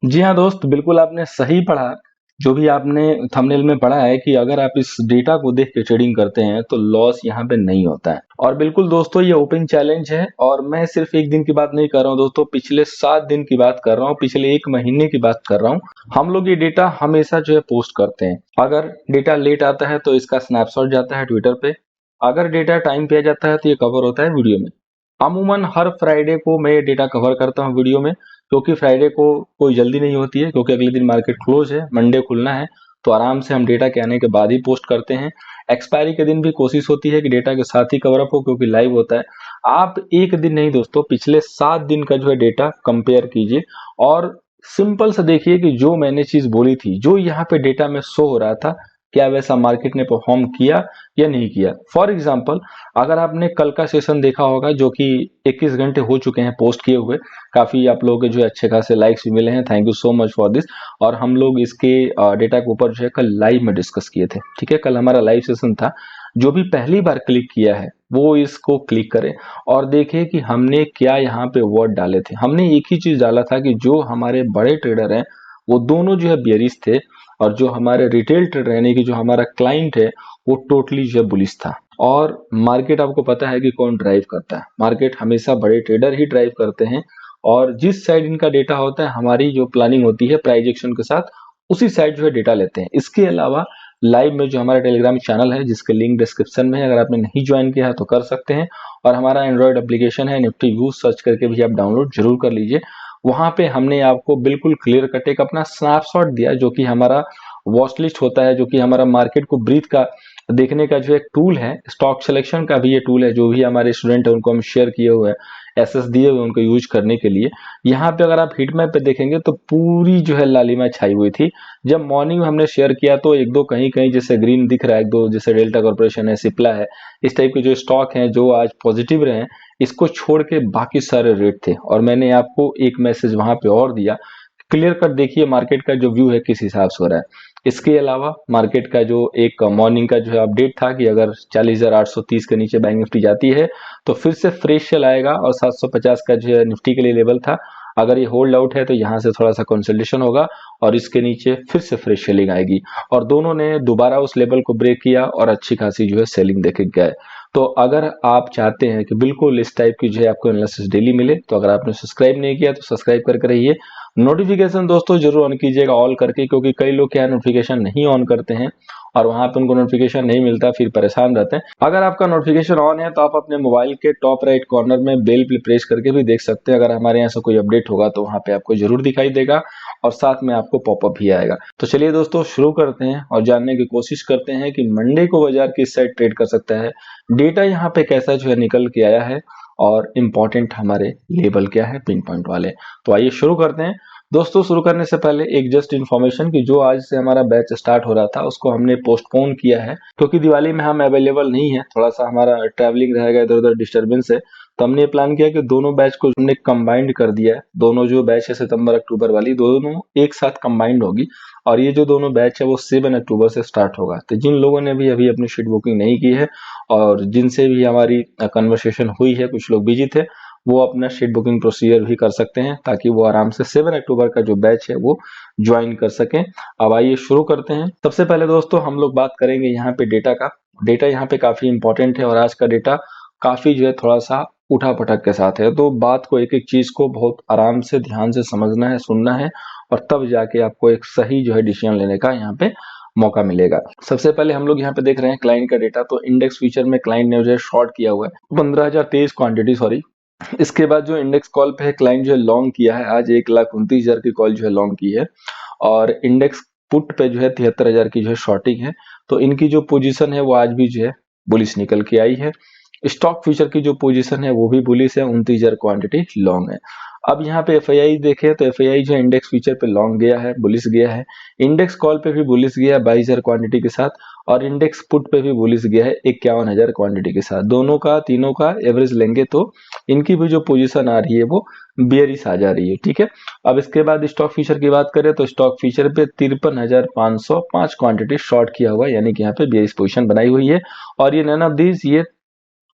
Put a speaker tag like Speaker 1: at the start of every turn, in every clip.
Speaker 1: जी हाँ दोस्त, बिल्कुल आपने सही पढ़ा। जो भी आपने थंबनेल में पढ़ा है कि अगर आप इस डेटा को देख के ट्रेडिंग करते हैं तो लॉस यहाँ पे नहीं होता है। और बिल्कुल दोस्तों, ये ओपन चैलेंज है और मैं सिर्फ एक दिन की बात नहीं कर रहा हूँ दोस्तों, पिछले 7 दिन की बात कर रहा हूँ, पिछले 1 महीने की बात कर रहा हूँ। हम लोग ये डेटा हमेशा जो है पोस्ट करते हैं। अगर डेटा लेट आता है तो इसका स्नैपशॉट जाता है ट्विटर पे। अगर डेटा टाइम पे आ जाता है तो ये कवर होता है वीडियो में। अमूमन हर फ्राइडे को मैं ये डेटा कवर करता हूँ वीडियो में, क्योंकि फ्राइडे को कोई जल्दी नहीं होती है, क्योंकि अगले दिन मार्केट क्लोज है, मंडे खुलना है। तो आराम से हम डेटा के आने के बाद ही पोस्ट करते हैं। एक्सपायरी के दिन भी कोशिश होती है कि डेटा के साथ ही कवर अप हो, क्योंकि लाइव होता है। आप एक दिन नहीं दोस्तों, पिछले 7 दिन का जो है डेटा कंपेयर कीजिए और सिंपल से देखिए कि जो मैंने चीज बोली थी, जो यहाँ पे डेटा में शो हो रहा था, क्या वैसा मार्केट ने परफॉर्म किया या नहीं किया। फॉर एग्जाम्पल, अगर आपने कल का सेशन देखा होगा जो कि 21 घंटे हो चुके हैं पोस्ट किए हुए, काफी आप लोगों के जो है अच्छे खासे लाइक्स भी मिले हैं, thank you so much for this. और हम लोग इसके डेटा के ऊपर जो है कल लाइव में डिस्कस किए थे। ठीक है, कल हमारा लाइव सेशन था। जो भी पहली बार क्लिक किया है वो इसको क्लिक करे और देखे कि हमने क्या यहाँ पे वर्ड डाले थे। हमने एक ही चीज डाला था कि जो हमारे बड़े ट्रेडर हैं वो दोनों जो है बियरिश थे, और जो हमारे रिटेल ट्रेडर यानी कि जो हमारा क्लाइंट है वो टोटली जो है बुलिश था। और मार्केट आपको पता है कि कौन ड्राइव करता है, मार्केट हमेशा बड़े ट्रेडर ही ड्राइव करते हैं। और जिस साइड इनका डेटा होता है, हमारी जो प्लानिंग होती है प्राइस एक्शन के साथ, उसी साइड जो है डेटा लेते हैं। इसके अलावा लाइव में जो हमारा टेलीग्राम चैनल है, जिसके लिंक डिस्क्रिप्शन में है, अगर आपने नहीं ज्वाइन किया है तो कर सकते हैं। और हमारा एंड्रॉयड एप्लीकेशन है निफ्टी व्यू, सर्च करके भी आप डाउनलोड जरूर कर लीजिए। वहां पे हमने आपको बिल्कुल क्लियर कट एक अपना स्नैपशॉट दिया, जो कि हमारा वॉच लिस्ट होता है, जो कि हमारा मार्केट को ब्रीथ का देखने का जो एक टूल है। स्टॉक सिलेक्शन का भी ये टूल है, जो भी हमारे स्टूडेंट है उनको हम शेयर किए हुए हैं, एसएस दिए हुए उनको यूज करने के लिए। यहाँ पे अगर आप हीट मैप पे देखेंगे तो पूरी जो है लालिमा छाई हुई थी। जब मॉर्निंग में हमने शेयर किया तो एक दो कहीं कहीं जैसे ग्रीन दिख रहा है, एक दो जैसे डेल्टा कॉर्पोरेशन है, सिप्ला है, इस टाइप के जो स्टॉक हैं जो आज पॉजिटिव रहे, इसको छोड़ के बाकी सारे रेट थे। और मैंने आपको एक मैसेज वहां पे और दिया, क्लियर कट देखिए मार्केट का जो व्यू है किस हिसाब से हो रहा है। इसके अलावा मार्केट का जो एक मॉर्निंग का जो है अपडेट था कि अगर 40,830 के नीचे बैंक निफ्टी जाती है तो फिर से फ्रेश सेल आएगा, और 750 का जो है निफ्टी के लिए लेवल था। अगर ये होल्ड आउट है तो यहाँ से थोड़ा सा कंसोलिडेशन होगा और इसके नीचे फिर से फ्रेश सेलिंग आएगी। और दोनों ने दोबारा उस लेवल को ब्रेक किया और अच्छी खासी जो है सेलिंग देखे गए। तो अगर आप चाहते हैं कि बिल्कुल इस टाइप की जो है आपको एनालिसिस डेली मिले, तो अगर आपने सब्सक्राइब नहीं किया तो सब्सक्राइब करके रहिए। नोटिफिकेशन दोस्तों जरूर ऑन कीजिएगा ऑल करके, क्योंकि कई लोग क्या नोटिफिकेशन नहीं ऑन करते हैं और वहां पे उनको नोटिफिकेशन नहीं मिलता, फिर परेशान रहते हैं। अगर आपका नोटिफिकेशन ऑन है तो आप अपने मोबाइल के टॉप राइट कॉर्नर में बेल पे प्रेस करके भी देख सकते हैं। अगर हमारे यहाँ से कोई अपडेट होगा तो वहां पे आपको जरूर दिखाई देगा और साथ में आपको पॉपअप भी आएगा। तो चलिए दोस्तों शुरू करते हैं और जानने की कोशिश करते हैं कि मंडे को बाजार किस साइड ट्रेड कर सकता है, डेटा यहाँ पे कैसा जो है निकल के आया है, और इम्पोर्टेंट हमारे लेवल क्या है पिन पॉइंट वाले। तो आइए शुरू करते हैं। दोस्तों शुरू करने से पहले एक जस्ट इन्फॉर्मेशन कि जो आज से हमारा बैच स्टार्ट हो रहा था उसको हमने पोस्टपोन किया है, क्योंकि दिवाली में हम अवेलेबल नहीं है, थोड़ा सा हमारा ट्रैवलिंग रहेगा, इधर उधर डिस्टर्बेंस है। तो हमने प्लान किया कि दोनों बैच को हमने कंबाइंड कर दिया है। दोनों जो बैच है सितंबर अक्टूबर वाली, दोनों एक साथ कंबाइंड होगी। और ये जो दोनों बैच है वो 7 अक्टूबर से स्टार्ट होगा। तो जिन लोगों ने भी अभी अपनी शीट बुकिंग नहीं की है और जिनसे भी हमारी कन्वर्सेशन हुई है, कुछ लोग बिजी थे, वो अपना शीट बुकिंग प्रोसीजर भी कर सकते हैं, ताकि वो आराम से 7 अक्टूबर का जो बैच है वो ज्वाइन कर सकें। अब आइए शुरू करते हैं। सबसे पहले दोस्तों हम लोग बात करेंगे यहाँ पे डेटा का। डेटा यहाँ पे काफी इंपॉर्टेंट है और आज का डेटा काफी जो है थोड़ा सा उठा पटक के साथ है। तो बात को एक एक चीज को बहुत आराम से ध्यान से समझना है, सुनना है, और तब जाके आपको एक सही जो है डिसीजन लेने का यहाँ पे मौका मिलेगा। सबसे पहले हम लोग यहाँ पे देख रहे हैं क्लाइंट का डेटा। तो इंडेक्स फ्यूचर में क्लाइंट ने जो है शॉर्ट किया हुआ है 15,023 क्वांटिटी, सॉरी। इसके बाद जो इंडेक्स कॉल पे है क्लाइंट जो है लॉन्ग किया है, आज 1,29,000 की कॉल जो है लॉन्ग की है। और इंडेक्स पुट पे जो है 73,000 की जो है शॉर्टिंग है। तो इनकी जो पोजीशन है वो आज भी जो है बुलिश निकल के आई है। स्टॉक फ्यूचर की जो पोजीशन है वो भी बुलिश है, 29,000 क्वांटिटी लॉन्ग है। अब यहाँ पे एफआईआई देखें तो एफआईआई जो है इंडेक्स फ्यूचर पे लॉन्ग गया है, बुलिश गया है। इंडेक्स कॉल पे भी बुलिश गया है 22,000 क्वांटिटी के साथ, और इंडेक्स पुट पे भी बुलिश गया है 51,000 क्वांटिटी के साथ। दोनों का तीनों का एवरेज लेंगे तो इनकी भी जो पोजीशन आ रही है वो बियरिश आ जा रही है। ठीक है, अब इसके बाद स्टॉक फ्यूचर की बात करें तो स्टॉक फ्यूचर पे 53,505 क्वांटिटी शॉर्ट किया हुआ है, यानी कि यहाँ पे बियरिश पोजीशन बनाई हुई है। और ये नन ऑफ दीज ये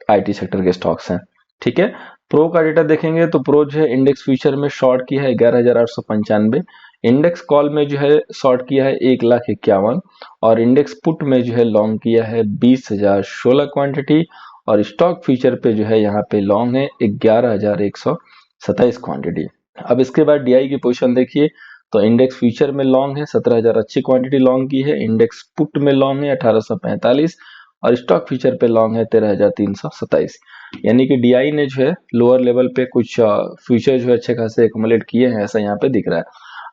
Speaker 1: आईटी सेक्टर के स्टॉक्स हैं। ठीक है, प्रो का डेटा देखेंगे तो प्रो जो है इंडेक्स फ्यूचर में शॉर्ट किया है 11,895। इंडेक्स कॉल में जो है शॉर्ट किया है 1,51,000 और इंडेक्स पुट में जो है लॉन्ग किया है 20,016 क्वांटिटी और स्टॉक फ्यूचर पे जो है यहाँ पे लॉन्ग है 11,127 क्वांटिटी। अब इसके बाद डीआई की पोजीशन देखिए तो इंडेक्स फ्यूचर में लॉन्ग है 17,000 अच्छी क्वांटिटी लॉन्ग की है, इंडेक्स पुट में लॉन्ग है 1845 और स्टॉक फ्यूचर पे लॉन्ग है 13,327। यानी कि डीआई ने जो है लोअर लेवल पे कुछ फ्यूचर जो है अच्छे खासे एक्युमुलेट किए हैं, ऐसा यहाँ पे दिख रहा है।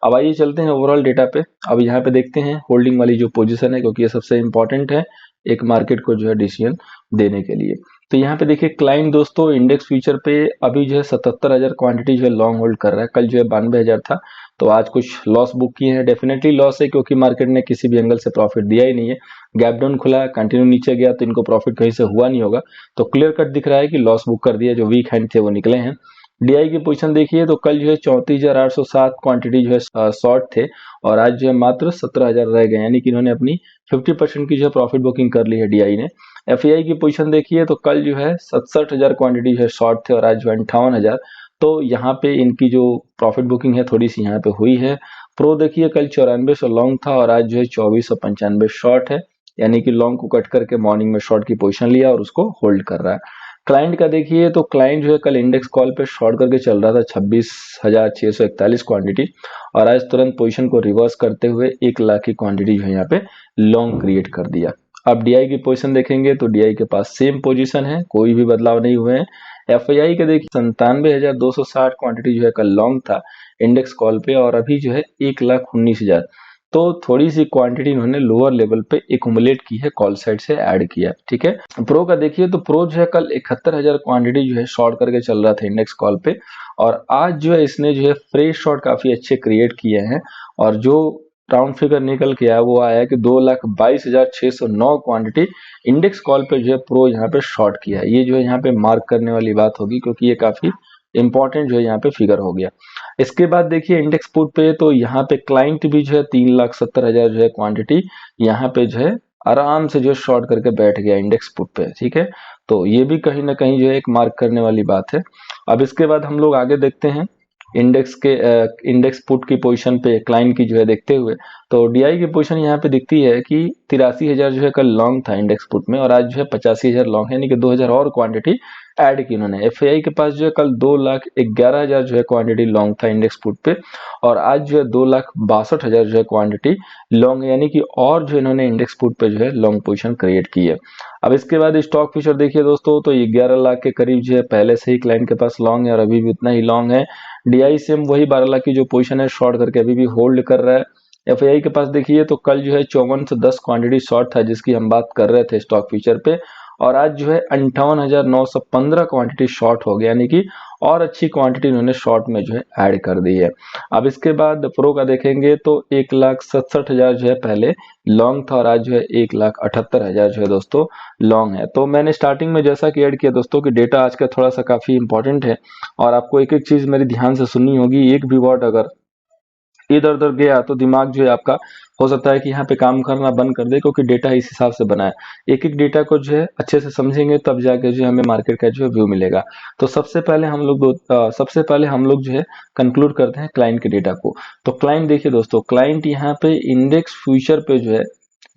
Speaker 1: अब आइए चलते हैं ओवरऑल डेटा पे। अब यहाँ पे देखते हैं होल्डिंग वाली जो पोजीशन है, क्योंकि ये सबसे इंपॉर्टेंट है एक मार्केट को जो है डिसीजन देने के लिए। तो यहाँ पे देखिए क्लाइंट दोस्तों इंडेक्स फ्यूचर पे अभी जो है 77,000 क्वांटिटी जो है लॉन्ग होल्ड कर रहा है। कल जो है 92,000 था, तो आज कुछ लॉस बुक किए हैं। डेफिनेटली लॉस है, क्योंकि मार्केट ने किसी भी एंगल से प्रॉफिट दिया ही नहीं है। गैप डाउन खुला, कंटिन्यू नीचे गया, तो इनको प्रॉफिट कहीं से हुआ नहीं होगा। तो क्लियर कट दिख रहा है कि लॉस बुक कर दिया, जो वीक हैंड थे वो निकले हैं। डीआई की पोजीशन देखिए तो कल जो है 34,807 क्वांटिटी जो है शॉर्ट थे और आज जो है मात्र 17,000 रह गए, यानी कि इन्होंने अपनी 50% की जो है प्रॉफिट बुकिंग कर ली है डीआई ने। एफआईआई की पोजीशन देखिए तो कल जो है 67,000 क्वांटिटी जो है शॉर्ट थे और आज जो है 58,000। तो यहाँ पे इनकी जो प्रॉफिट बुकिंग है थोड़ी सी यहाँ पे हुई है। प्रो देखिए कल 9400 लॉन्ग था और आज जो है 2495 शॉर्ट है, यानी कि लॉन्ग को कट करके मॉर्निंग में शॉर्ट की पोजीशन लिया और उसको होल्ड कर रहा है। क्लाइंट का देखिए तो क्लाइंट जो है कल इंडेक्स कॉल पे शॉर्ट करके चल रहा था 26,641 क्वांटिटी और आज तुरंत पोजीशन को रिवर्स करते हुए 1 लाख की क्वांटिटी जो है यहाँ पे लॉन्ग क्रिएट कर दिया। अब डीआई की पोजीशन देखेंगे तो डीआई के पास सेम पोजीशन है, कोई भी बदलाव नहीं हुए हैं। एफआईआई के देखिए 97,260 क्वांटिटी जो है कल लॉन्ग था इंडेक्स कॉल पे और अभी जो है 1,19,000। तो थोड़ी सी क्वांटिटी इन्होंने लोअर लेवल पे एक्युमुलेट की है, कॉल साइड से ऐड किया। ठीक है, प्रो का देखिए तो प्रो जो है कल 71,000 क्वांटिटी जो है शॉर्ट करके चल रहा था इंडेक्स कॉल पे और आज जो है इसने जो है फ्रेश शॉर्ट काफी अच्छे क्रिएट किए हैं और जो राउंड फिगर निकल के आया वो आया कि 2,22,609 क्वांटिटी इंडेक्स कॉल पे जो है प्रो यहाँ पे शॉर्ट किया है। ये जो है यहाँ पे मार्क करने वाली बात होगी, क्योंकि ये काफी इंपॉर्टेंट जो है यहाँ पे फिगर हो गया। इसके बाद देखिए इंडेक्स पुट पे तो यहाँ पे क्लाइंट भी जो है 3,70,000 जो है क्वांटिटी यहाँ पे जो है आराम से जो शॉर्ट करके बैठ गया इंडेक्स पुट पे। ठीक है, तो ये भी कहीं ना कहीं जो है एक मार्क करने वाली बात है। अब इसके बाद हम लोग आगे देखते हैं इंडेक्स पुट की पोजीशन पे क्लाइंट की जो है देखते हुए, तो डीआई की पोजीशन यहाँ पे दिखती है कि 83,000 जो है कल लॉन्ग था इंडेक्स पुट में और आज जो है 85,000 लॉन्ग है, यानी कि 2,000 और क्वांटिटी ऐड की उन्होंने। एफआईआई के पास जो है कल 2,11,000 जो है क्वांटिटी लॉन्ग था इंडेक्स पुट पे और आज जो है 2,62,000 जो है क्वांटिटी लॉन्ग, यानी कि और जो इन्होंने इंडेक्स पुट पे जो है लॉन्ग पोजीशन क्रिएट की है। अब इसके बाद स्टॉक फ्यूचर देखिए दोस्तों तो 11 लाख के करीब जो है पहले से ही क्लाइंट के पास लॉन्ग है और अभी भी उतना ही लॉन्ग है। डीआई सेम वही 12 लाख की जो पोजीशन है शॉर्ट करके अभी भी होल्ड कर रहा है। एफआईआई के पास देखिए तो कल जो है 5410 क्वांटिटी शॉर्ट था जिसकी हम बात कर रहे थे स्टॉक फ्यूचर पे और आज जो है 58,915 क्वांटिटी शॉर्ट हो गया, यानी कि और अच्छी क्वांटिटी इन्होंने शॉर्ट में जो है ऐड कर दी है। अब इसके बाद प्रो का देखेंगे तो 1,67,000 जो है पहले लॉन्ग था और आज जो है 1,78,000 जो है दोस्तों लॉन्ग है। तो मैंने स्टार्टिंग में जैसा कि ऐड किया दोस्तों कि डेटा आज का थोड़ा सा काफी इंपॉर्टेंट है और आपको एक एक चीज मेरी ध्यान से सुननी होगी। एक भी वर्ड अगर इधर उधर गया तो दिमाग जो है आपका हो सकता है कि यहाँ पे काम करना बंद कर दे, क्योंकि डेटा इस हिसाब से बना है। एक एक डेटा को जो है अच्छे से समझेंगे तब जाके जो है हमें मार्केट का जो है व्यू मिलेगा। तो सबसे पहले हम लोग जो है कंक्लूड करते हैं क्लाइंट के डेटा को। तो क्लाइंट देखिए दोस्तों, क्लाइंट यहाँ पे इंडेक्स फ्यूचर पे जो है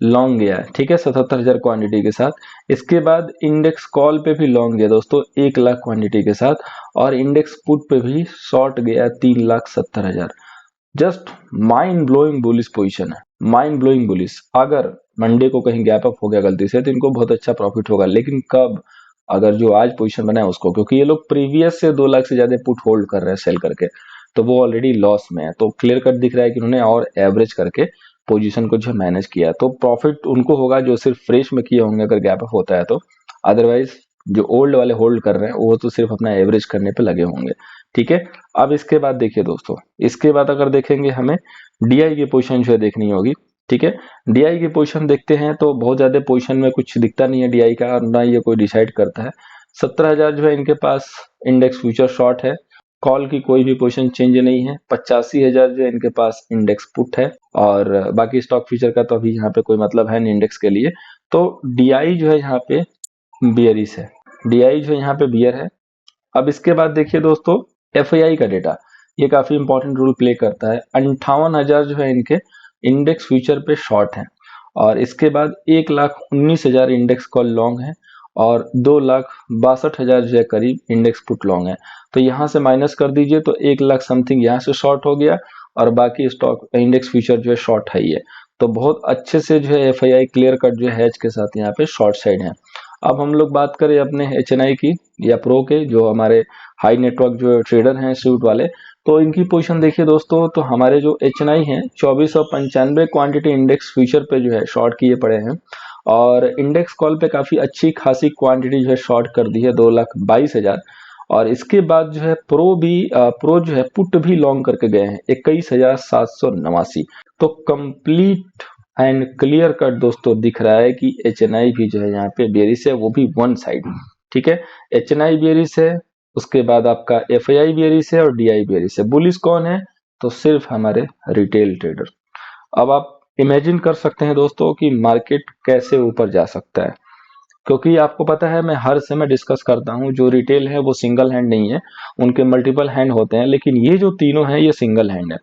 Speaker 1: लॉन्ग गया है, ठीक है, 77,000 क्वांटिटी के साथ। इसके बाद इंडेक्स कॉल पे भी लॉन्ग गया दोस्तों 1 लाख क्वांटिटी के साथ और इंडेक्स पुट पे भी शॉर्ट गया 3,70,000। Just mind blowing bullish position है, माइंड ब्लोइंग बुलिश। अगर मंडे को कहीं गैप अप हो गया गलती से तो इनको बहुत अच्छा प्रॉफिट होगा, लेकिन कब? अगर जो आज पोजीशन बना है उसको, क्योंकि ये लोग प्रीवियस से 2 लाख से ज्यादा पुट होल्ड कर रहे हैं सेल करके, तो वो ऑलरेडी लॉस में है। तो क्लियर कट दिख रहा है कि उन्होंने और एवरेज करके पोजीशन को जो मैनेज किया, तो प्रॉफिट उनको होगा जो सिर्फ फ्रेश में किए होंगे अगर गैप अप होता है तो। अदरवाइज जो ओल्ड वाले होल्ड कर रहे हैं वो तो सिर्फ अपना एवरेज करने पे लगे होंगे। ठीक है, अब इसके बाद देखिए दोस्तों, इसके बाद अगर देखेंगे हमें डीआई की पोजीशन जो है देखनी होगी। ठीक है, डीआई की पोजीशन देखते हैं तो बहुत ज्यादा पोजीशन में कुछ दिखता नहीं है डीआई का और ना ये कोई डिसाइड करता है। 17,000 जो है इनके पास इंडेक्स फ्यूचर शॉर्ट है, कॉल की कोई भी पोजीशन चेंज नहीं है। 85,000 जो है इनके पास इंडेक्स पुट है और बाकी स्टॉक फ्यूचर का तो अभी यहाँ पे कोई मतलब है नहीं इंडेक्स के लिए। तो डीआई जो है यहाँ पे बियरिश है, डीआई जो है यहाँ पे बियर है। अब इसके बाद देखिए दोस्तों एफआईआई का डेटा। ये काफी इंपॉर्टेंट रोल प्ले करता है। 58,000 जो है इनके इंडेक्स फ्यूचर पे शॉर्ट है, और इसके बाद 1,19,000 इंडेक्स कॉल लॉन्ग है, और 2,62,000 जो है करीब इंडेक्स पुट लॉन्ग है। तो यहाँ से माइनस कर दीजिए तो 1 लाख समथिंग यहाँ से शॉर्ट हो गया, और बाकी स्टॉक इंडेक्स फ्यूचर जो है शॉर्ट है ही है। तो बहुत अच्छे से जो है एफआईआई क्लियर कट जो है हेज के साथ यहाँ पे शॉर्ट साइड है। अब हम लोग बात करें अपने एचएनआई की या प्रो के, जो हमारे हाई नेटवर्क जो ट्रेडर हैं सूट वाले, तो इनकी पोजीशन देखिए दोस्तों। तो हमारे जो एचएनआई हैं 2495 क्वांटिटी इंडेक्स फ्यूचर पे जो है शॉर्ट किए पड़े हैं, और इंडेक्स कॉल पे काफी अच्छी खासी क्वांटिटी जो है शॉर्ट कर दी है 2,22,000। और इसके बाद जो है प्रो जो है पुट भी लॉन्ग करके गए हैं 21,789। तो कंप्लीट एंड क्लियर कट दोस्तों दिख रहा है कि एचएनआई भी जो है यहाँ पे बेरिश है, वो भी वन साइड। ठीक है, एचएनआई बेरिश है, उसके बाद आपका एफआईआई बेरिश है और डीआई बेरिश है। बुलिश कौन है? तो सिर्फ हमारे रिटेल ट्रेडर। अब आप इमेजिन कर सकते हैं दोस्तों कि मार्केट कैसे ऊपर जा सकता है, क्योंकि आपको पता है मैं हर समय डिस्कस करता हूं जो रिटेल है वो सिंगल हैंड नहीं है, उनके मल्टीपल हैंड होते हैं, लेकिन ये जो तीनों हैं ये सिंगल हैंड है।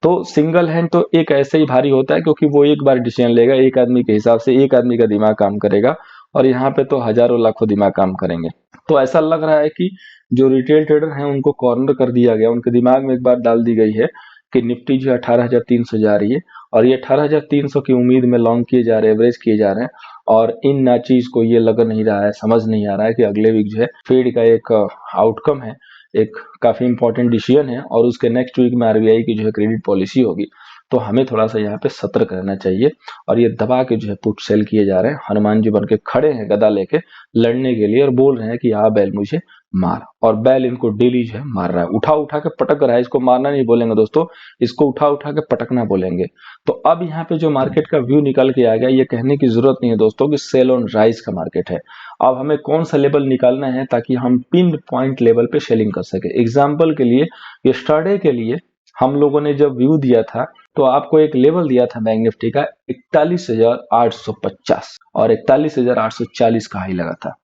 Speaker 1: तो सिंगल हैंड तो एक ऐसे ही भारी होता है क्योंकि वो एक बार डिसीजन लेगा, एक आदमी के हिसाब से एक आदमी का दिमाग काम करेगा, और यहाँ पे तो हजारों लाखों दिमाग काम करेंगे। तो ऐसा लग रहा है कि जो रिटेल ट्रेडर हैं उनको कॉर्नर कर दिया गया, उनके दिमाग में एक बात डाल दी गई है कि निफ्टी जो है 18,300 जा रही है, और ये 18,300 की उम्मीद में लॉन्ग किए जा रहे हैं, एवरेज किए जा रहे हैं। और इन ना चीज को ये लग नहीं रहा है, समझ नहीं आ रहा है कि अगले वीक जो है फेड का एक आउटकम है, एक काफी इंपॉर्टेंट डिसीजन है, और उसके नेक्स्ट वीक में आरबीआई की जो है क्रेडिट पॉलिसी होगी। तो हमें थोड़ा सा यहाँ पे सतर्क रहना चाहिए। और ये दबा के जो है पुट सेल किए जा रहे हैं, हनुमान जी बन के खड़े हैं गदा लेके लड़ने के लिए, और बोल रहे हैं कि आ बैल मुझे मार, और बैल इनको डेली जो है मार रहा है, उठा उठा के पटक रहा है। इसको मारना नहीं बोलेंगे दोस्तों, इसको उठा उठा के पटकना बोलेंगे। तो अब यहाँ पे जो मार्केट का व्यू निकल के आ गया, ये कहने की जरूरत नहीं है दोस्तों कि सेल ऑन राइज का मार्केट है। अब हमें कौन सा लेवल निकालना है ताकि हम पिन पॉइंट लेवल पे सेलिंग कर सके। एग्जाम्पल के लिए यस्टरडे के लिए हम लोगों ने जब व्यू दिया था तो आपको एक लेवल दिया था बैंक निफ्टी का 41,850, और 41,840 का हाई लगा था।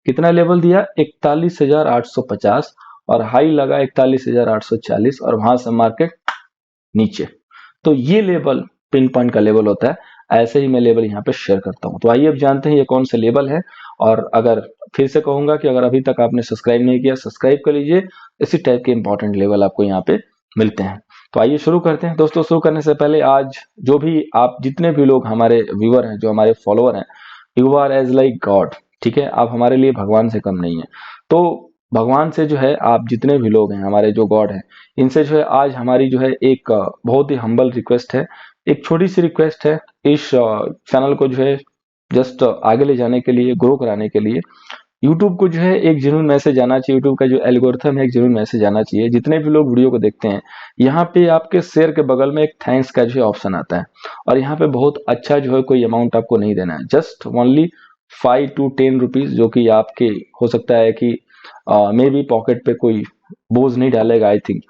Speaker 1: कितना लेवल दिया? 41,850, और हाई लगा 41,840, और वहां से मार्केट नीचे। तो ये लेवल पिन पॉइंट का लेवल होता है। ऐसे ही मैं लेवल यहाँ पे शेयर करता हूँ। तो आइए अब जानते हैं ये कौन सा लेवल है। और अगर फिर से कहूंगा कि अगर अभी तक आपने सब्सक्राइब नहीं किया, सब्सक्राइब कर लीजिए, इसी टाइप के इंपॉर्टेंट लेवल आपको यहाँ पे मिलते हैं। तो आइए शुरू करते हैं दोस्तों। शुरू करने से पहले आज जो भी आप जितने भी लोग हमारे व्यूअर हैं, जो हमारे फॉलोअर हैं, you are as like God. ठीक है, आप हमारे लिए भगवान से कम नहीं है। तो भगवान से जो है आप जितने भी लोग हैं, हमारे जो गॉड हैं, इनसे जो है आज हमारी जो है एक बहुत ही हम्बल रिक्वेस्ट है, एक छोटी सी रिक्वेस्ट है। इस चैनल को जो है जस्ट आगे ले जाने के लिए, ग्रो कराने के लिए यूट्यूब को जो है एक जेन्युइन मैसेज आना चाहिए। यूट्यूब का जो एल्गोरिथम है एक जेन्युइन मैसेज आना चाहिए। जितने भी लोग वीडियो को देखते हैं, यहाँ पे आपके शेयर के बगल में एक थैंक्स का जो है ऑप्शन आता है, और यहाँ पे बहुत अच्छा जो है कोई अमाउंट आपको नहीं देना है, जस्ट ओनली 5 to 10 रुपीज, जो कि आपके हो सकता है कि मे बी पॉकेट पे कोई बोझ नहीं डालेगा। आई थिंक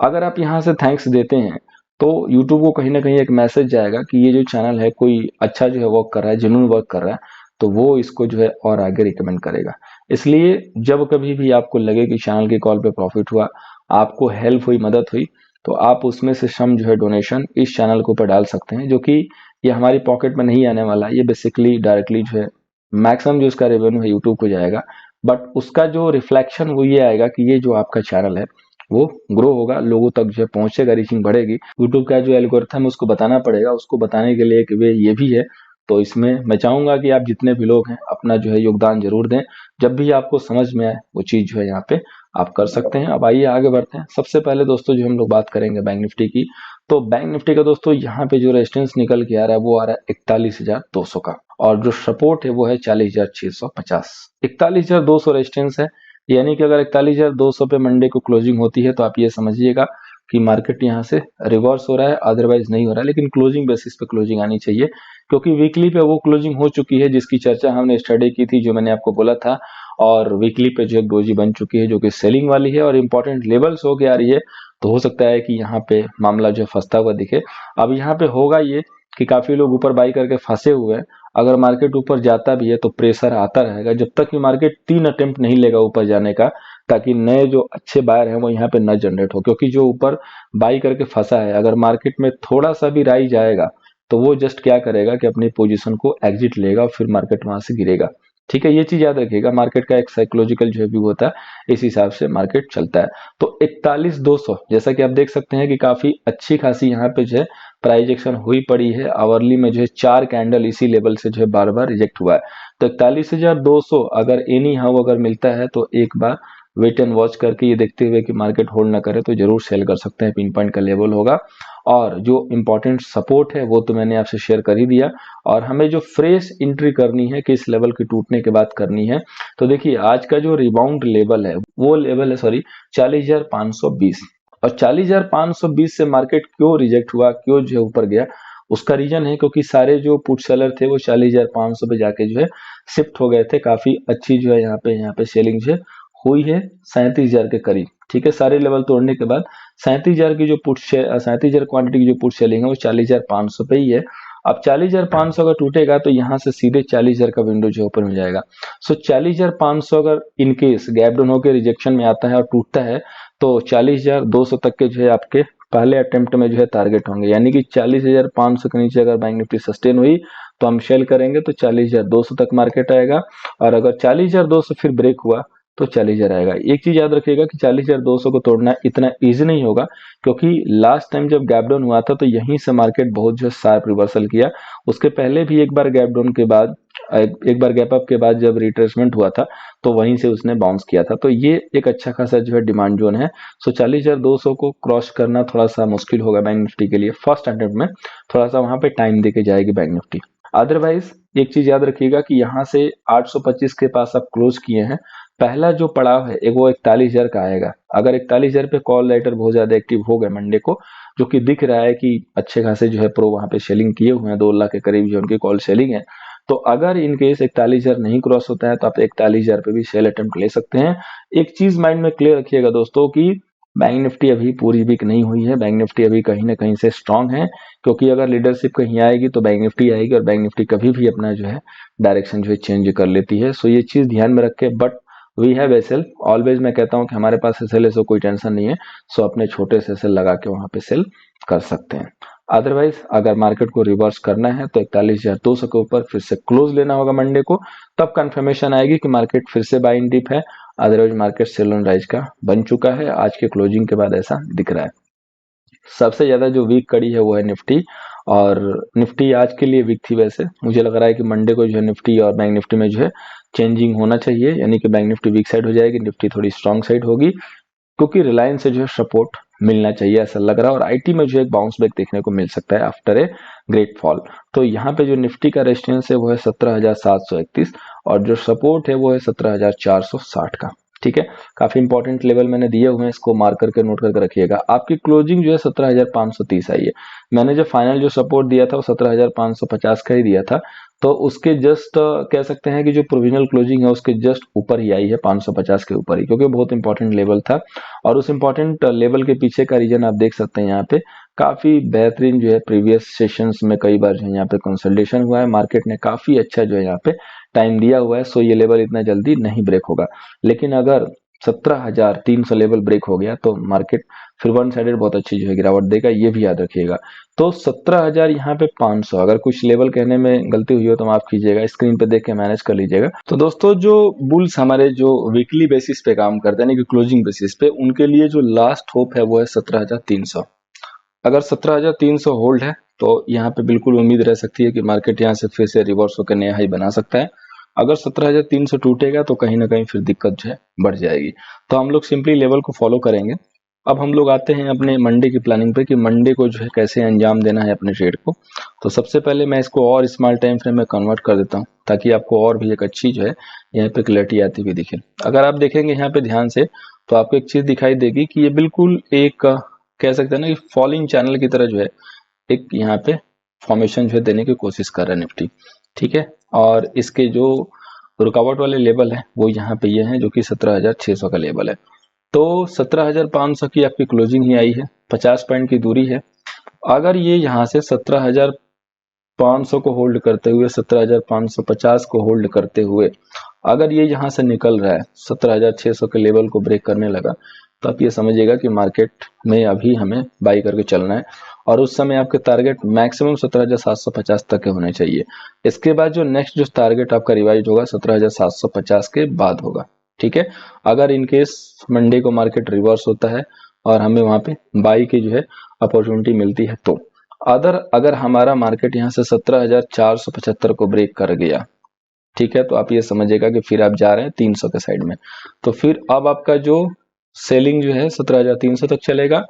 Speaker 1: अगर आप यहाँ से थैंक्स देते हैं तो यूट्यूब को कहीं ना कहीं एक मैसेज जाएगा कि ये जो चैनल है कोई अच्छा जो है वर्क कर रहा है, जेन्युइन वर्क कर रहा है, तो वो इसको जो है और आगे रिकमेंड करेगा। इसलिए जब कभी भी आपको लगे कि चैनल की कॉल पे प्रॉफिट हुआ, आपको हेल्प हुई, मदद हुई, तो आप उसमें से सम जो है डोनेशन इस चैनल के ऊपर डाल सकते हैं, जो कि ये हमारी पॉकेट में नहीं आने वाला। ये बेसिकली डायरेक्टली जो है मैक्सिमम जो उसका रेवेन्यू है यूट्यूब को जाएगा, बट उसका जो रिफ्लेक्शन वो ये आएगा कि ये जो आपका चैनल है वो ग्रो होगा, लोगों तक जो है पहुंचेगा, रीचिंग बढ़ेगी। यूट्यूब का जो एल्गोरिथम है उसको बताना पड़ेगा, उसको बताने के लिए एक वे ये भी है। तो इसमें मैं चाहूंगा कि आप जितने भी लोग हैं अपना जो है योगदान जरूर दें। जब भी आपको समझ में आए वो चीज जो है यहाँ पे आप कर सकते हैं। अब आइए आगे बढ़ते हैं। सबसे पहले दोस्तों जो हम लोग बात करेंगे बैंक निफ्टी की, तो बैंक निफ्टी का दोस्तों यहाँ पे जो रेजिस्टेंस निकल के आ रहा है वो आ रहा है 41,200 का, और जो सपोर्ट है वो है 40,650। 41,200 रेजिस्टेंस है, यानी कि अगर 41,200 पे मंडे को क्लोजिंग होती है तो आप ये समझिएगा कि मार्केट यहाँ से रिवर्स हो रहा है, अदरवाइज नहीं हो रहा है। लेकिन क्लोजिंग बेसिस पे क्लोजिंग आनी चाहिए, क्योंकि वीकली पे वो क्लोजिंग हो चुकी है जिसकी चर्चा हमने स्टडी की थी, जो मैंने आपको बोला था, और वीकली पे जो एक डोजी बन चुकी है जो कि सेलिंग वाली है और इंपॉर्टेंट लेवल्स हो के आ रही है। तो हो सकता है कि यहाँ पे मामला जो फंसता हुआ दिखे। अब यहाँ पे होगा ये कि काफी लोग ऊपर बाई करके फंसे हुए हैं। अगर मार्केट ऊपर जाता भी है तो प्रेशर आता रहेगा, जब तक कि मार्केट 3 अटेम्प्ट नहीं लेगा ऊपर जाने का, ताकि नए जो अच्छे बायर हैं वो यहाँ पे न जनरेट हो, क्योंकि जो ऊपर बाई करके फंसा है अगर मार्केट में थोड़ा सा भी राइज आएगा तो वो जस्ट क्या करेगा कि अपनी पोजीशन को एग्जिट लेगा और फिर मार्केट वहां से गिरेगा। ठीक है, ये चीज याद रखिएगा, मार्केट का एक साइकोलॉजिकल जो है व्यू होता है, इस हिसाब से मार्केट चलता है। तो 41,200 जैसा कि आप देख सकते हैं कि काफी अच्छी खासी यहाँ पे जो है प्राइस एक्शन हुई पड़ी है। आवरली में जो है 4 कैंडल इसी लेवल से जो है बार बार रिजेक्ट हुआ है। तो 41,200 अगर एनी हाउ अगर मिलता है तो एक बार वेट एंड वॉच करके ये देखते हुए कि मार्केट होल्ड ना करे तो जरूर सेल कर सकते हैं, पिन पॉइंट का लेवल होगा। और जो इंपॉर्टेंट सपोर्ट है वो तो मैंने आपसे शेयर कर ही दिया। और हमें जो फ्रेश एंट्री करनी है किस लेवल की टूटने के बाद करनी है, तो देखिए आज का जो रिबाउंड लेवल है वो लेवल है 40,520। और 40,520 से मार्केट क्यों रिजेक्ट हुआ, क्यों जो है ऊपर गया, उसका रीजन है क्योंकि सारे जो पुट सेलर थे वो 40,500 पे जाके जो है शिफ्ट हो गए थे। काफी अच्छी जो है यहाँ पे सेलिंग जो है हुई है 37,000 के करीब। ठीक है, सारे लेवल तोड़ने के बाद 37,000 की जो 37,000 क्वांटिटी की जो पुट सेलिंग है वो 40,500 पे ही है। अब 40,500 अगर टूटेगा तो यहाँ से सीधे 40,000 का विंडो जो ओपन हो जाएगा। सो 40,500 अगर इनकेस गैप डाउन होकर रिजेक्शन में आता है और टूटता है तो 40,200 तक के जो है आपके पहले अटेम्प्ट में जो है टारगेट होंगे, यानी कि 40,500 के नीचे अगर बैंक निफ्टी सस्टेन हुई तो हम सेल करेंगे तो 40,200 तक मार्केट आएगा। और अगर 40,200 फिर ब्रेक हुआ तो 40,000 आएगा। एक चीज याद रखिएगा कि 40,200 को तोड़ना इतना इजी नहीं होगा, क्योंकि लास्ट टाइम जब गैप डाउन हुआ था तो यहीं से मार्केट बहुत जो शार्प रिवर्सल किया। उसके पहले भी एक बार गैप डाउन के बाद, एक बार गैप अप के बाद जब रिट्रेसमेंट हुआ था तो वहीं से उसने बाउंस किया था। तो ये एक अच्छा खासा जो है डिमांड जोन है। सो 40,200 को क्रॉस करना थोड़ा सा मुश्किल होगा बैंक निफ्टी के लिए, फर्स्ट अटेम्प्ट में थोड़ा सा वहां पे टाइम देके जाएगी बैंक निफ्टी। अदरवाइज एक चीज याद रखिएगा कि यहाँ से 825 के पास आप क्लोज किए हैं, पहला जो पड़ाव है एक वो 41,000 का आएगा। अगर 41,000 पे कॉल राइटर बहुत ज्यादा एक्टिव हो गए मंडे को, जो कि दिख रहा है कि अच्छे खासे जो है प्रो वहां पे सेलिंग किए हुए हैं, 2 लाख के करीब जो उनकी कॉल सेलिंग है, तो अगर इनकेस 41,000 नहीं क्रॉस होता है तो आप 41,000 पे भी सेल अटेम्प्ट ले सकते हैं। एक चीज माइंड में क्लियर रखिएगा दोस्तों कि बैंक निफ्टी अभी पूरी वीक नहीं हुई है, बैंक निफ्टी अभी कहीं ना कहीं से स्ट्रांग है, क्योंकि अगर लीडरशिप कहीं आएगी तो बैंक निफ्टी आएगी, और बैंक निफ्टी कभी भी अपना जो है डायरेक्शन जो है चेंज कर लेती है। सो ये चीज ध्यान में रख के, but we have SL always, मैं कहता हूं कि हमारे पास एसएल है, सो कोई टेंशन नहीं है। सो अपने छोटे से एसएल लगा के वहां पे सेल कर सकते हैं। अदरवाइज अगर मार्केट को रिवर्स करना है तो 41,200 के ऊपर फिर से क्लोज लेना होगा मंडे को, तब कंफर्मेशन आएगी कि मार्केट फिर से बाइंग डिप है। Otherwise market sell on rise का बन चुका है, आज के क्लोजिंग के बाद ऐसा दिख रहा है। सबसे ज्यादा जो वीक कड़ी है वो है निफ्टी, और निफ्टी आज के लिए वीक थी। वैसे मुझे लग रहा है कि मंडे को जो है निफ्टी और बैंक निफ्टी में जो है चेंजिंग होना चाहिए, यानी कि बैंक निफ्टी वीक साइड हो जाएगी, निफ्टी थोड़ी स्ट्रांग साइड होगी, क्योंकि रिलायंस से जो है सपोर्ट मिलना चाहिए ऐसा लग रहा है। और आईटी में जो एक बाउंस बैक देखने को मिल सकता है आफ्टर ए ग्रेट फॉल। तो यहाँ पे जो निफ्टी का रेजिस्टेंस है वो है 17,731, और जो सपोर्ट है वो है 17,460 का। ठीक है, काफी इंपॉर्टेंट लेवल मैंने दिए हुए हैं, इसको मार्क करके नोट करके रखिएगा। आपकी क्लोजिंग जो है 17,530 आई है। मैंने जो फाइनल जो सपोर्ट दिया था वो 17,550 का ही दिया था, तो उसके जस्ट कह सकते हैं कि जो प्रोविजनल क्लोजिंग है उसके जस्ट ऊपर ही आई है, 550 के ऊपर ही, क्योंकि बहुत इंपॉर्टेंट लेवल था। और उस इंपॉर्टेंट लेवल के पीछे का रीजन आप देख सकते हैं, यहाँ पे काफी बेहतरीन जो है प्रीवियस सेशंस में कई बार जो है यहाँ पे कंसल्टेशन हुआ है, मार्केट ने काफी अच्छा जो है यहाँ पे टाइम दिया हुआ है। सो ये लेवल इतना जल्दी नहीं ब्रेक होगा, लेकिन अगर 17,300 लेवल ब्रेक हो गया तो मार्केट फिर वन साइडेड बहुत अच्छी जो है गिरावट देगा, ये भी याद रखिएगा। तो 17,000 यहाँ पे 500, अगर कुछ लेवल कहने में गलती हुई हो तो माफ कीजिएगा, स्क्रीन पे देख के मैनेज कर लीजिएगा। तो दोस्तों जो बुल्स हमारे जो वीकली बेसिस पे काम करते हैं, यानी कि क्लोजिंग बेसिस पे, उनके लिए जो लास्ट होप है वो है 17,300। अगर 17,300 होल्ड है तो यहाँ पे बिल्कुल उम्मीद रह सकती है कि मार्केट यहाँ से फिर से रिवर्स होकर नया हाई बना सकता है। अगर 17,300 टूटेगा तो कहीं ना कहीं फिर दिक्कत जो है बढ़ जाएगी। तो हम लोग सिंपली लेवल को फॉलो करेंगे। अब हम लोग आते हैं अपने मंडे की प्लानिंग पे कि मंडे को जो है कैसे अंजाम देना है अपने ट्रेड को। तो सबसे पहले मैं इसको और स्मॉल टाइम फ्रेम में कन्वर्ट कर देता हूँ, ताकि आपको और भी एक अच्छी जो है यहाँ पे क्लैरिटी आती हुई दिखे। अगर आप देखेंगे यहाँ पे ध्यान से तो आपको एक चीज दिखाई देगी कि ये बिल्कुल एक कह सकते हैं ना कि फॉलिंग चैनल की तरह जो है एक यहाँ पे फॉर्मेशन जो है देने की कोशिश कर रहा है निफ्टी। ठीक है, और इसके जो रुकावट वाले लेवल है वो यहाँ पे ये है, जो कि 17,600 का लेवल है। तो 17,500 की आपकी क्लोजिंग ही आई है, 50 पॉइंट की दूरी है। अगर ये यहाँ से 17,500 को होल्ड करते हुए, 17,550 को होल्ड करते हुए अगर ये यहाँ से निकल रहा है 17,600 के लेवल को ब्रेक करने लगा, तो आप ये समझिएगा कि मार्केट में अभी हमें बाई करके चलना है और उस समय आपके टारगेट मैक्सिमम 17,750 तक के होने चाहिए। इसके बाद जो नेक्स्ट जो टारगेट आपका रिवाइज होगा 17,750 के बाद होगा। ठीक है, अगर इनकेस मंडे को मार्केट रिवर्स होता है और हमें वहां पे बाई की जो है अपॉर्चुनिटी मिलती है तो अगर हमारा मार्केट यहाँ से 17,475 को ब्रेक कर गया, ठीक है, तो आप ये समझिएगा कि फिर आप जा रहे हैं 300 के साइड में, तो फिर अब आपका जो सेलिंग जो है 17,300 तक चलेगा।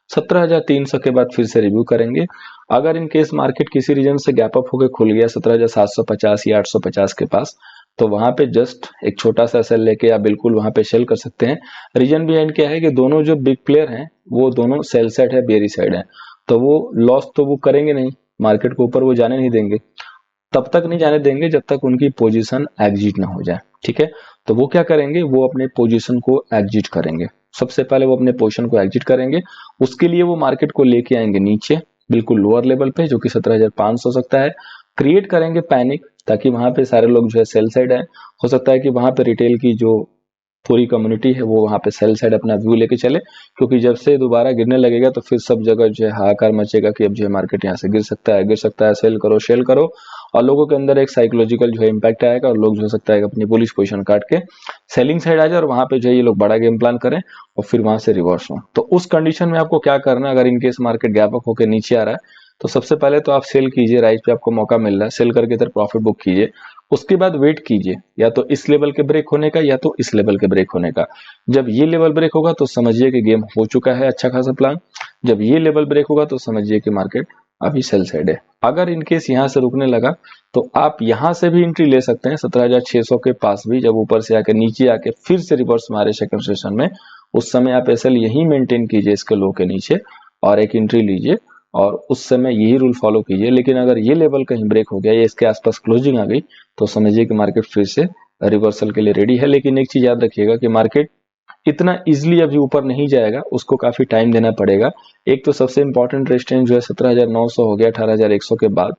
Speaker 1: 17,300 के बाद फिर से रिव्यू करेंगे। अगर इन केस मार्केट किसी रीजन से गैप अप होकर खुल गया 17,750 या 850 के पास, तो वहां पे जस्ट एक छोटा सा सेल लेके आप बिल्कुल वहां पे सेल कर सकते हैं। रीजन बिहाइंड क्या है कि दोनों जो बिग प्लेयर हैं वो दोनों सेल साइड है, बेरी साइड है, तो वो लॉस तो वो करेंगे नहीं, मार्केट को ऊपर वो जाने नहीं देंगे, तब तक नहीं जाने देंगे जब तक उनकी पोजीशन एग्जिट ना हो जाए। ठीक है, तो वो क्या करेंगे, वो अपने पोजीशन को एग्जिट करेंगे। सबसे पहले वो अपने पोजीशन को एग्जिट करेंगे, उसके लिए वो मार्केट को लेके आएंगे नीचे बिल्कुल लोअर लेवल पे जो कि 17,500 हो सकता है, क्रिएट करेंगे पैनिक ताकि वहां पे सारे लोग जो है सेल साइड आए। हो सकता है कि वहां पे रिटेल की जो पूरी कम्युनिटी है वो वहां पे सेल साइड अपना व्यू लेके चले, क्योंकि जब से दोबारा गिरने लगेगा तो फिर सब जगह जो है हाहाकार मचेगा कि अब जो है मार्केट यहाँ से गिर सकता है, सेल करो सेल करो, और लोगों के अंदर एक साइकोलॉजिकल जो है इम्पैक्ट आएगा और लोग जो हो सकता है अपनी बुलिश पोजीशन काट के सेलिंग साइड आ जाए और वहां पे जो है ये लोग बड़ा गेम प्लान करें और फिर वहां से रिवर्स हो। तो उस कंडीशन में आपको क्या करना है, अगर इनकेस मार्केट गैप अप होकर नीचे आ रहा है तो सबसे पहले तो आप सेल कीजिए, राइट पे आपको मौका मिल रहा है सेल करके इधर प्रॉफिट बुक कीजिए। उसके बाद वेट कीजिए या तो इस लेवल के ब्रेक होने का या तो इस लेवल के ब्रेक होने का। जब ये लेवल ब्रेक होगा तो समझिए कि गेम हो चुका है अच्छा खासा प्लान, जब ये लेवल ब्रेक होगा तो समझिए कि मार्केट अभी सेल साइड है। अगर इनकेस यहाँ से रुकने लगा तो आप यहाँ से भी एंट्री ले सकते हैं 17,600 के पास भी, जब ऊपर से आके नीचे आके फिर से रिवर्स मारे सेकंड सेशन में, उस समय आप एसएल यही मेंटेन कीजिए इसके लो के नीचे और एक एंट्री लीजिए और उस समय यही रूल फॉलो कीजिए। लेकिन अगर ये लेवल कहीं ब्रेक हो गया या इसके आसपास क्लोजिंग आ गई तो समझिए कि मार्केट फिर से रिवर्सल के लिए रेडी है। लेकिन एक चीज याद रखिएगा कि मार्केट इतना इजीली अभी ऊपर नहीं जाएगा, उसको काफी टाइम देना पड़ेगा। एक तो सबसे इंपॉर्टेंट रेजिस्टेंस जो है 17,900 हो गया 18,100 के बाद।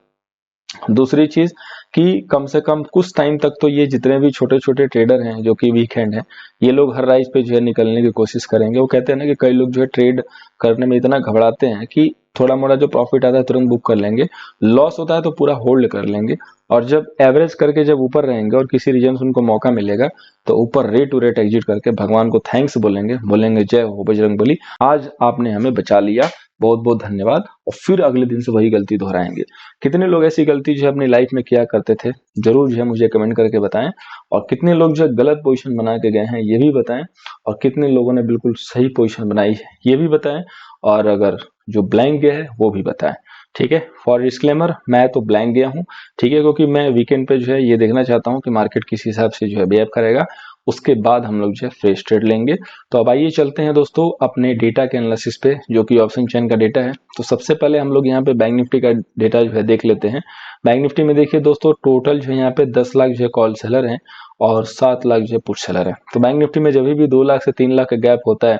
Speaker 1: दूसरी चीज कि कम से कम कुछ टाइम तक तो ये जितने भी छोटे छोटे ट्रेडर हैं जो कि वीकेंड है, ये लोग हर राइज पे जो है निकलने की कोशिश करेंगे। वो कहते हैं ना कि कई लोग जो है ट्रेड करने में इतना घबराते हैं कि थोड़ा मोड़ा जो प्रॉफिट आता है तुरंत बुक कर लेंगे, लॉस होता है तो पूरा होल्ड कर लेंगे, और जब एवरेज करके जब ऊपर रहेंगे और किसी रीजन से उनको मौका मिलेगा तो ऊपर रेट टू रेट एग्जिट करके भगवान को थैंक्स बोलेंगे जय हो बजरंगबली, आज आपने हमें बचा लिया, बहुत बहुत धन्यवाद, और फिर अगले दिन से वही गलती दोहराएंगे। कितने लोग ऐसी गलती जो है अपनी लाइफ में किया करते थे, जरूर जो है मुझे कमेंट करके बताएं, और कितने लोग जो है गलत पोजीशन बना के गए हैं ये भी बताएं, और कितने लोगों ने बिल्कुल सही पोजीशन बनाई है ये भी बताएं, और अगर जो ब्लैंक गया है वो भी बताएं। ठीक है, फॉर डिस्क्लेमर मैं तो ब्लैंक गया हूँ, ठीक है, क्योंकि मैं वीकेंड पे जो है ये देखना चाहता हूँ कि मार्केट किस हिसाब से जो है बिहेव करेगा, उसके बाद हम लोग जो है फ्रेश ट्रेड लेंगे। तो अब आइए चलते हैं दोस्तों अपने डेटा के एनालिसिस पे जो कि ऑप्शन चेन का डेटा है। तो सबसे पहले हम लोग यहाँ पे बैंक निफ्टी का डेटा जो है देख लेते हैं। बैंक निफ्टी में देखिए दोस्तों टोटल जो है यहाँ पे 10 लाख जो है कॉल सेलर हैं और 7 लाख जो है पुट सेलर है। तो बैंक निफ्टी में जब भी 2 लाख से 3 लाख का गैप होता है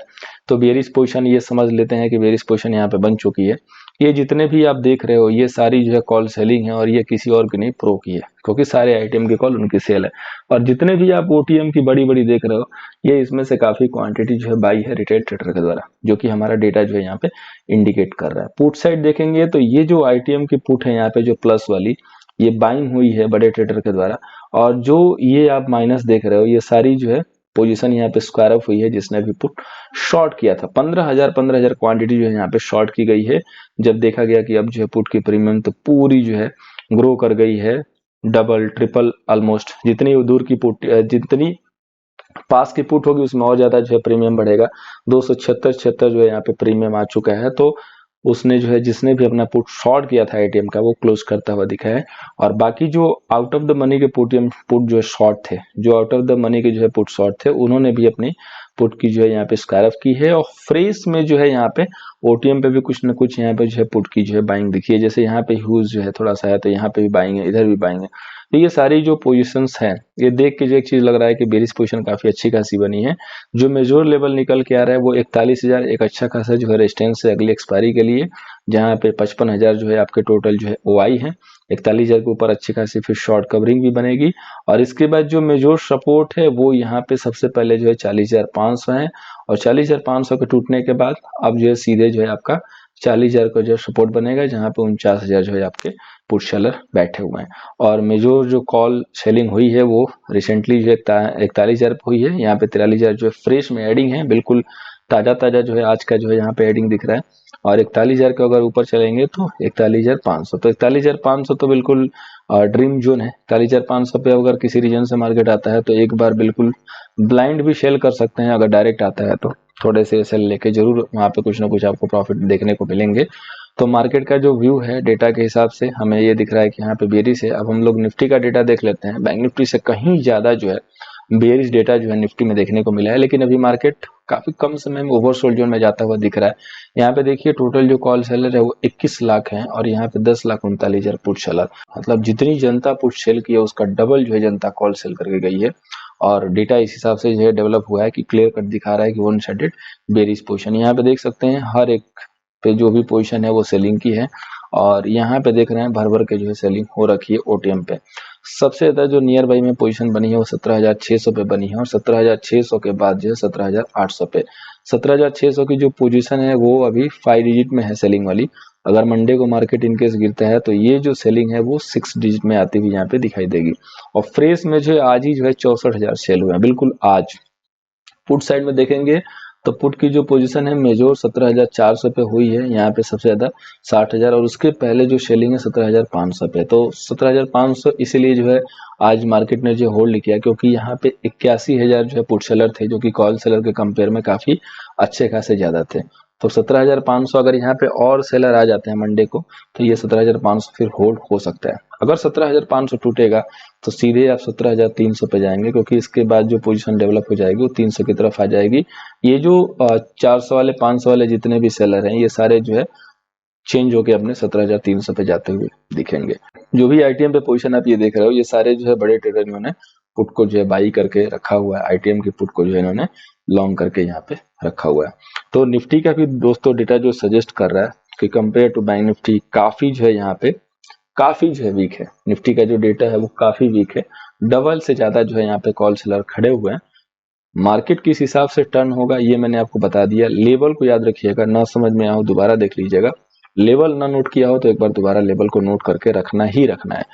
Speaker 1: तो बेरिश पोजीशन ये समझ लेते हैं कि बेरिश पोजीशन यहाँ पे बन चुकी है। ये जितने भी आप देख रहे हो ये सारी जो है कॉल सेलिंग है और ये किसी और की नहीं प्रो की है, क्योंकि सारे आईटीएम की कॉल उनकी सेल है। और जितने भी आप ओटीएम की बड़ी बड़ी देख रहे हो ये इसमें से काफी क्वांटिटी जो है बाई है रिटेल ट्रेडर के द्वारा, जो कि हमारा डेटा जो है यहाँ पे इंडिकेट कर रहा है। पुट साइड देखेंगे तो ये जो आईटीएम की पुट है यहाँ पे जो प्लस वाली ये बाइंग हुई है बड़े ट्रेडर के द्वारा, और जो ये आप माइनस देख रहे हो ये सारी जो है पोजीशन यहाँ पे स्क्वायर ऑफ हुई है जिसने भी पुट शॉर्ट किया था। 15,000 क्वांटिटी जो है यहाँ पे शॉर्ट की गई है। जब देखा गया कि अब जो है पुट की प्रीमियम तो पूरी जो है ग्रो कर गई है, डबल ट्रिपल ऑलमोस्ट, जितनी दूर की पुट जितनी पास की पुट होगी उसमें और ज्यादा जो है प्रीमियम बढ़ेगा। 276 जो है यहाँ पे प्रीमियम आ चुका है। तो उसने जो है जिसने भी अपना पुट शॉर्ट किया था एटीएम का वो क्लोज करता हुआ दिखा है। और बाकी जो आउट ऑफ द मनी के पुट जो है शॉर्ट थे, जो आउट ऑफ द मनी के जो है पुट शॉर्ट थे उन्होंने भी अपनी पुट की जो है यहाँ पे स्क्वायर ऑफ की है। और फ्रेश में जो है यहाँ पे ओटीएम पे भी कुछ ना कुछ यहाँ पे जो है पुट की जो है बाइंग दिखी है। जैसे यहाँ पे ह्यूज जो है थोड़ा सा है तो यहाँ पे भी बाइंग है, इधर भी बाइंग है। तो ये सारी जो पोजीशंस हैं ये देख के जो एक चीज लग रहा है कि बेरिश पोजीशन काफी अच्छी खासी बनी है। जो मेजोर लेवल निकल के आ रहा है वो 41,000 एक अच्छा खासा जो है रेजिस्टेंस है अगली एक्सपायरी के लिए। जहाँ पे 55,000 जो है आपके टोटल जो है OI है। 41,000 के ऊपर अच्छी खासी फिर शॉर्ट कवरिंग भी बनेगी। और इसके बाद जो मेजर सपोर्ट है वो यहाँ पे सबसे पहले जो है 40,500 है, और 40,500 के टूटने के बाद अब जो है सीधे जो है आपका 40,000 का जो सपोर्ट बनेगा, जहाँ पे 49,000 जो है आपके पुट सेलर बैठे हुए हैं। और मेजर जो कॉल सेलिंग हुई है वो रिसेंटली जो 41,000 हुई है। यहाँ पे 43,000 जो है फ्रेश में एडिंग है, बिल्कुल ताजा जो है आज का जो है यहाँ पे एडिंग दिख रहा है। और 41,000 के अगर ऊपर चलेंगे तो 41,500, तो 41,500 तो बिल्कुल ड्रीम जोन है। 41,500 पे अगर किसी रीजन से मार्केट आता है तो एक बार बिल्कुल ब्लाइंड भी सेल कर सकते हैं। अगर डायरेक्ट आता है तो थोड़े से सेल लेके जरूर वहां पे कुछ ना कुछ आपको प्रॉफिट देखने को मिलेंगे। तो मार्केट का जो व्यू है डेटा के हिसाब से हमें ये दिख रहा है कि यहाँ पे बेरिश है। अब हम लोग निफ्टी का डेटा देख लेते हैं। बैंक निफ्टी से कहीं ज्यादा जो है बेरिश डेटा जो है निफ्टी में देखने को मिला है, लेकिन अभी मार्केट काफी कम समय में ओवरसोल्ड जोन में जाता हुआ दिख रहा है। यहाँ पे देखिए टोटल जो कॉल सेलर है वो 21 लाख है, और यहाँ पे 10,39,000 पुट सेलर, मतलब जितनी जनता पुट सेल की है उसका डबल जो है जनता कॉल सेल करके गई है। और डेटा इस हिसाब से जो है डेवलप हुआ है कि क्लियर कट दिखा रहा है कि वन साइडेड बेरिश पोजिशन। यहाँ पे देख सकते हैं हर एक पे जो भी पोजीशन है वो सेलिंग की है, और यहाँ पे देख रहे हैं भर भर के जो है सेलिंग हो रखी है ओटीएम पे। सबसे ज्यादा जो नियर बाई में पोजीशन बनी है वो 17,600 पे बनी है, और 17,600 के बाद जो है 17,800 पे। 17,600 की जो पोजीशन है वो अभी 5 डिजिट में है सेलिंग वाली। अगर मंडे को मार्केट इनकेस गिरता है तो ये जो सेलिंग है वो 6 डिजिट में आती हुई यहाँ पे दिखाई देगी। और फ्रेश में जो आज ही जो है 64,000 सेल हुए हैं, बिल्कुल आज। पुट साइड में देखेंगे तो पुट की जो पोजीशन है मेजोर 17,400 पे हुई है, यहाँ पे सबसे ज्यादा 60,000, और उसके पहले जो सेलिंग है 17,500 पे। तो 17,500 इसीलिए जो है आज मार्केट ने जो होल्ड किया, क्योंकि यहाँ पे 81,000 जो है पुट सेलर थे, जो कि कॉल सेलर के कंपेयर में काफी अच्छे खासे ज्यादा थे। तो 17,500 अगर यहाँ पे और सेलर आ जाते हैं मंडे को तो ये 17,500 फिर होल्ड हो सकता है। अगर 17,500 टूटेगा तो सीधे आप 17,300 पे जाएंगे, क्योंकि इसके बाद जो पोजीशन डेवलप हो जाएगी वो 300 की तरफ आ जाएगी। ये जो 400 वाले 500 वाले जितने भी सेलर हैं ये सारे जो है चेंज होके अपने 17,300 पे जाते हुए दिखेंगे। जो भी आईटीएम पे पोजीशन आप ये देख रहे हो ये सारे जो है बड़े ट्रेडर इन्होंने पुट को जो है बाई करके रखा हुआ है। आईटीएम की पुट को जो है इन्होंने लॉन्ग करके यहाँ पे रखा हुआ है। तो निफ्टी का भी दोस्तों डेटा जो सजेस्ट कर रहा है कि कंपेयर टू बैंक निफ्टी काफी जो है यहाँ पे काफी जो है वीक है। निफ्टी का जो डेटा है वो काफी वीक है, डबल से ज्यादा जो है यहाँ पे कॉल सेलर खड़े हुए हैं। मार्केट किस हिसाब से टर्न होगा ये मैंने आपको बता दिया। लेवल को याद रखिएगा, ना समझ में आओ दोबारा देख लीजिएगा। लेवल ना नोट किया हो तो एक बार दोबारा लेवल को नोट करके रखना ही रखना है।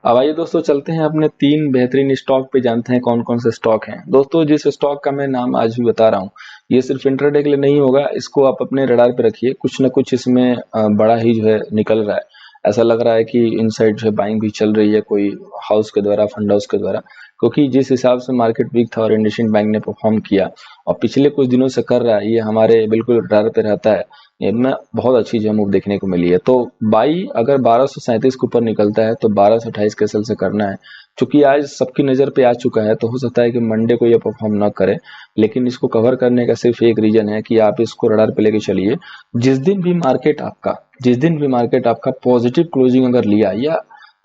Speaker 1: अब आइए दोस्तों चलते हैं अपने 3 बेहतरीन स्टॉक पे, जानते हैं कौन कौन से स्टॉक हैं। दोस्तों जिस स्टॉक का मैं नाम आज भी बता रहा हूँ ये सिर्फ इंट्राडे के लिए नहीं होगा, इसको आप अपने रडार पे रखिए। कुछ ना कुछ इसमें बड़ा ही जो है निकल रहा है। ऐसा लग रहा है कि इनसाइड जो है बाइंग भी चल रही है कोई हाउस के द्वारा, फंड हाउस के द्वारा, क्योंकि जिस हिसाब से मार्केट वीक था और इंडसइंड बैंक ने परफॉर्म किया और पिछले कुछ दिनों से कर रहा है, ये हमारे बिल्कुल रडार पे रहता है। इनमें बहुत अच्छी जो मूव देखने को मिली है। तो बाई अगर 1237 के ऊपर निकलता है तो 1228 के सेल से करना है। चूंकि आज सबकी नजर पे आ चुका है तो हो सकता है कि मंडे को ये परफॉर्म ना करे, लेकिन इसको कवर करने का सिर्फ एक रीजन है कि आप इसको रडार पे लेके चलिए। जिस दिन भी मार्केट आपका पॉजिटिव क्लोजिंग अगर लिया या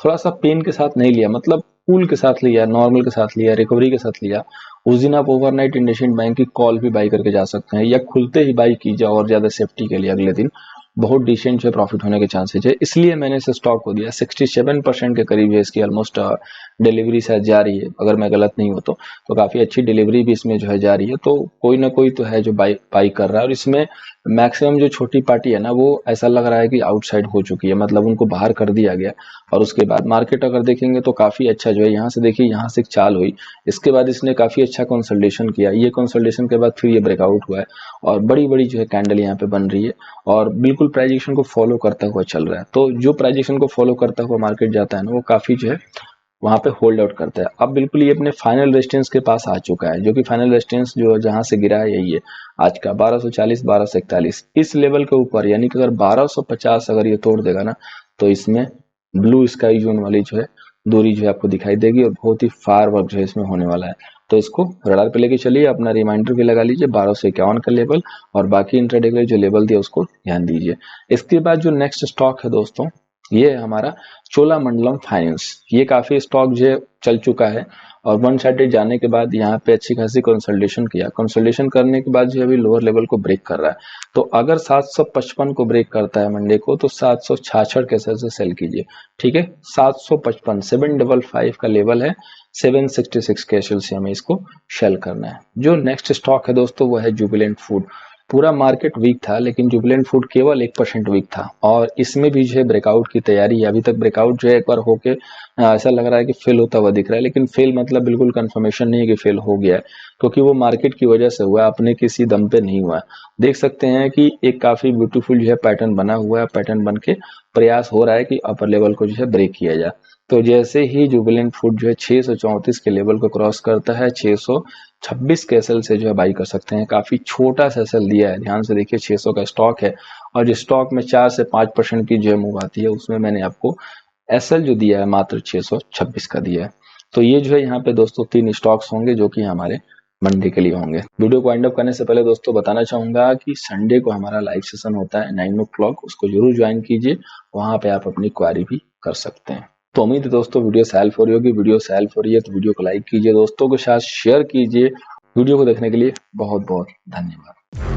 Speaker 1: थोड़ा सा पेन के साथ नहीं लिया, मतलब कूल के साथ लिया, नॉर्मल के साथ लिया, रिकवरी के साथ लिया, उस दिन आप ओवरनाइट इंडसइंड बैंक की कॉल भी बाई करके जा सकते हैं, या खुलते ही बाई कीजिए और ज्यादा सेफ्टी के लिए अगले दिन बहुत डिसेंट जो प्रॉफिट होने के चांसेस है। इसलिए मैंने इस स्टॉक को दिया। 67% के करीब है इसकी ऑलमोस्ट डिलीवरी शायद जा रही है, अगर मैं गलत नहीं हूँ तो काफी अच्छी डिलीवरी भी इसमें जो है जा रही है। तो कोई ना कोई तो है जो बाई कर रहा है, और इसमें मैक्सिमम जो छोटी पार्टी है ना वो ऐसा लग रहा है कि आउटसाइड हो चुकी है, मतलब उनको बाहर कर दिया गया। और उसके बाद मार्केट अगर देखेंगे तो काफी अच्छा जो है यहाँ से देखिए, यहाँ से एक चाल हुई, इसके बाद इसने काफी अच्छा कंसोलिडेशन किया। ये कंसोलिडेशन के बाद फिर ये ब्रेकआउट हुआ है और बड़ी बड़ी जो है कैंडल यहाँ पे बन रही है और बिल्कुल प्राइस एक्शन को फॉलो करता हुआ चल रहा है। तो जो प्राइस एक्शन को फॉलो करता हुआ मार्केट जाता है ना वो काफी जो है वहां पे होल्ड आउट करता है। अब बिल्कुल ये अपने फाइनल रेजिस्टेंस के पास आ चुका है, जो कि फाइनल रेजिस्टेंस जो जहां से गिरा है यही है आज का 1240 1241। इस लेवल के ऊपर यानी कि अगर 1250 अगर ये तोड़ देगा ना तो इसमें ब्लू स्काई जोन वाली जो है दूरी जो है आपको दिखाई देगी और बहुत ही फार वर्क जो है इसमें होने वाला है। तो इसको रडार पे लेके चलिए, अपना रिमाइंडर भी लगा लीजिए 1251 का लेवल, और बाकी इंट्राडे के लिए जो लेवल दिया उसको ध्यान दीजिए। इसके बाद जो नेक्स्ट स्टॉक है दोस्तों ये है हमारा चोलामंडलम फाइनेंस। ये काफी स्टॉक जो है चल चुका है और 130 जाने के बाद यहाँ पे अच्छी खासी कंसोलिडेशन किया। कंसोलिडेशन करने के बाद जो अभी लोअर लेवल को ब्रेक कर रहा है, तो अगर 755 को ब्रेक करता है मंडे को तो 766 के से सेल कीजिए। ठीक है, 755 755 का लेवल है, 766 के से हमें इसको सेल करना है। जो नेक्स्ट स्टॉक है दोस्तों वो है जुबिलेंट फूड। पूरा मार्केट वीक था लेकिन जुबिलेंट फूड केवल 1% वीक था और इसमें भी जो है ब्रेकआउट की तैयारी है। अभी तक ब्रेकआउट जो है एक बार होके ऐसा लग रहा है कि फेल होता हुआ दिख रहा है, लेकिन फेल मतलब बिल्कुल कंफर्मेशन नहीं है कि फेल हो गया है, क्योंकि वो मार्केट की वजह से हुआ है, अपने किसी दम पे नहीं हुआ है। देख सकते हैं कि एक काफी ब्यूटीफुल जो है पैटर्न बना हुआ है, पैटर्न बन के प्रयास हो रहा है कि अपर लेवल को जो है ब्रेक किया जाए। तो जैसे ही जुबिलेंट फूड जो है 634 के लेवल को क्रॉस करता है, 626 के एसएल से जो है बाई कर सकते हैं। काफी छोटा सा एसएल दिया है, ध्यान से देखिए, 600 का स्टॉक है और जिस स्टॉक में 4 से 5% की जो है मूव आती है उसमें मैंने आपको एसएल जो दिया है मात्र 626 का दिया है। तो ये जो है यहाँ पे दोस्तों 3 स्टॉक्स होंगे जो कि हमारे मंडे के लिए होंगे। वीडियो को एंड अप करने से पहले दोस्तों बताना चाहूंगा कि संडे को हमारा लाइव सेशन होता है 9 o'clock, उसको जरूर ज्वाइन कीजिए, वहां पे आप अपनी क्वारी भी कर सकते हैं। तो उम्मीद है दोस्तों वीडियो से हेल्प हो रही होगी। वीडियो से हेल्प हो रही है तो वीडियो को लाइक कीजिए, दोस्तों के साथ शेयर कीजिए। वीडियो को देखने के लिए बहुत बहुत धन्यवाद।